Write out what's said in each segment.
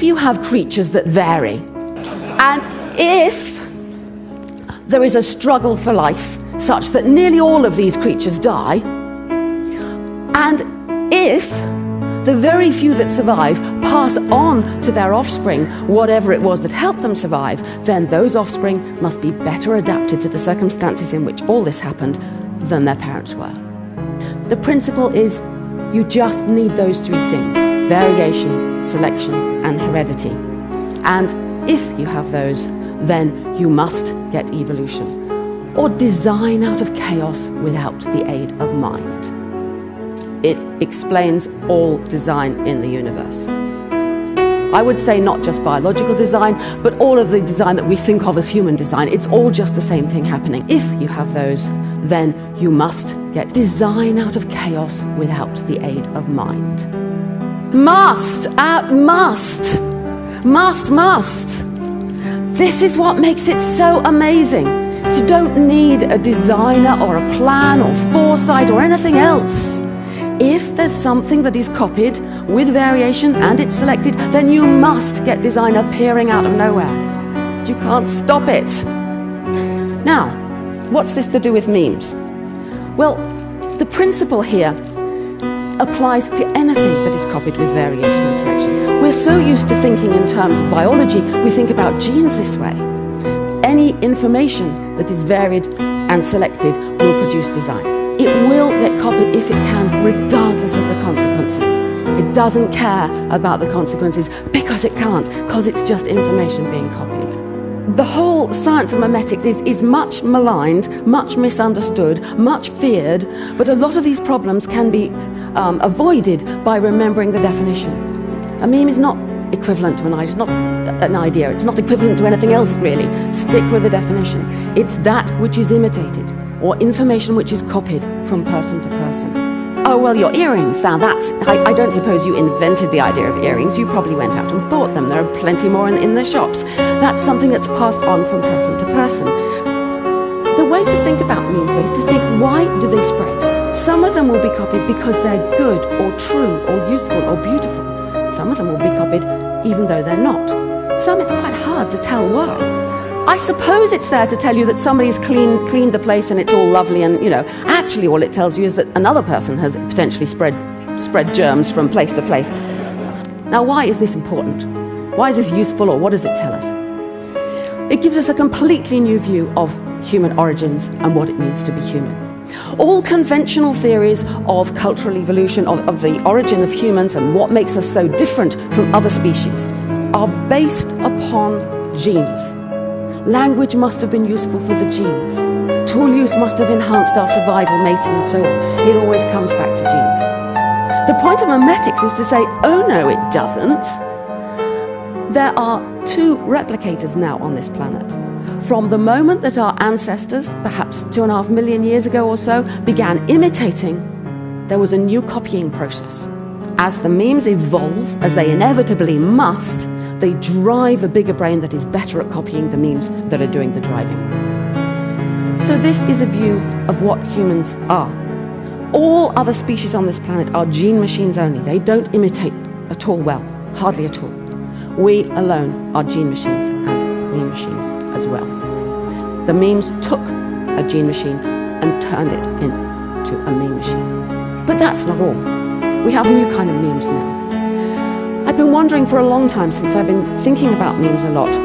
if you have creatures that vary, and if there is a struggle for life such that nearly all of these creatures die, and if the very few that survive pass on to their offspring whatever it was that helped them survive, then those offspring must be better adapted to the circumstances in which all this happened than their parents were. The principle is you just need those three things: variation, selection, and heredity. And if you have those, then you must get evolution, or design out of chaos without the aid of mind. It explains all design in the universe. I would say not just biological design, but all of the design that we think of as human design. It's all just the same thing happening. If you have those, then you must get design out of chaos without the aid of mind. Must. This is what makes it so amazing. You don't need a designer or a plan or foresight or anything else. If there's something that is copied with variation and it's selected, then you must get design appearing out of nowhere. You can't stop it. Now, what's this to do with memes? Well, the principle here applies to anything that is copied with variation and selection. We're so used to thinking in terms of biology, we think about genes this way. Any information that is varied and selected will produce design. It will get copied if it can, regardless of the consequences. It doesn't care about the consequences because it can't, because it's just information being copied. The whole science of memetics is much maligned, much misunderstood, much feared, but a lot of these problems can be avoided by remembering the definition. A meme is not equivalent to an idea, it's not an idea, it's not equivalent to anything else really. Stick with the definition. It's that which is imitated, or information which is copied from person to person. Oh, well, your earrings, now that's, I don't suppose you invented the idea of earrings, you probably went out and bought them. There are plenty more in the shops. That's something that's passed on from person to person. The way to think about memes, though, is to think, why do they spread? Some of them will be copied because they're good or true or useful or beautiful. Some of them will be copied even though they're not. Some it's quite hard to tell why. I suppose it's there to tell you that somebody's cleaned the place and it's all lovely, and, you know, actually all it tells you is that another person has potentially spread germs from place to place. Now, why is this important? Why is this useful, or what does it tell us? It gives us a completely new view of human origins and what it means to be human. All conventional theories of cultural evolution, of the origin of humans and what makes us so different from other species, are based upon genes. Language must have been useful for the genes. Tool use must have enhanced our survival, mating, and so on. It always comes back to genes. The point of memetics is to say, oh no, it doesn't. There are two replicators now on this planet. From the moment that our ancestors, perhaps 2.5 million years ago or so, began imitating, there was a new copying process. As the memes evolve, as they inevitably must, they drive a bigger brain that is better at copying the memes that are doing the driving. So this is a view of what humans are. All other species on this planet are gene machines only. They don't imitate at all well, hardly at all. We alone are gene machines and meme machines as well. The memes took a gene machine and turned it into a meme machine. But that's not all. We have a new kind of memes now. I've been wondering for a long time, since I've been thinking about memes a lot,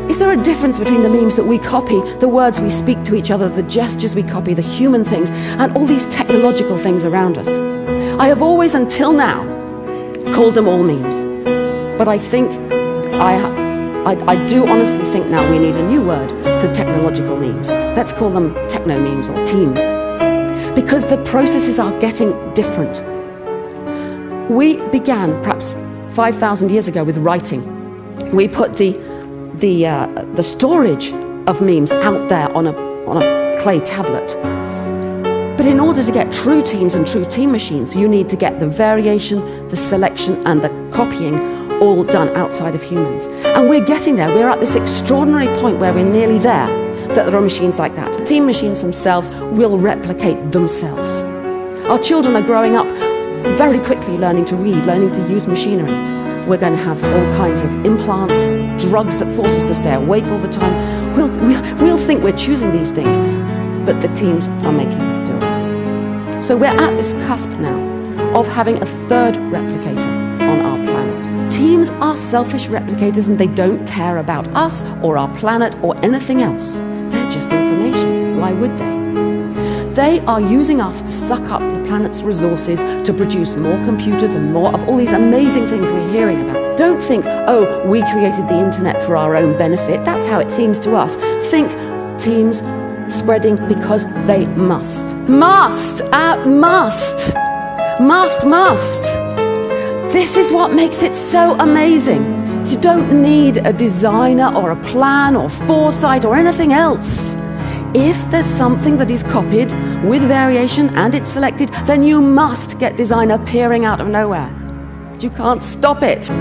is there a difference between the memes that we copy, the words we speak to each other, the gestures we copy, the human things, and all these technological things around us? I have always, until now, called them all memes. But I think, I do honestly think now we need a new word for technological memes. Let's call them techno memes or teams. Because the processes are getting different. We began, perhaps 5,000 years ago, with writing. We put the storage of memes out there on a clay tablet. But in order to get true teams and true team machines, you need to get the variation, the selection, and the copying all done outside of humans. And we're getting there. We're at this extraordinary point where we're nearly there, that there are machines like that. Team machines themselves will replicate themselves. Our children are growing up very quickly, learning to read, learning to use machinery. We're going to have all kinds of implants, drugs that force us to stay awake all the time. We'll think we're choosing these things, but the teams are making us do it. So we're at this cusp now of having a third replicator on our planet. Teams are selfish replicators and they don't care about us or our planet or anything else. They're just information. Why would they? They are using us to suck up the planet's resources to produce more computers and more of all these amazing things we're hearing about. Don't think, oh, we created the internet for our own benefit. That's how it seems to us. Think teams spreading because they must. Must! This is what makes it so amazing. You don't need a designer or a plan or foresight or anything else. If there's something that is copied with variation and it's selected, then you must get design appearing out of nowhere. You can't stop it.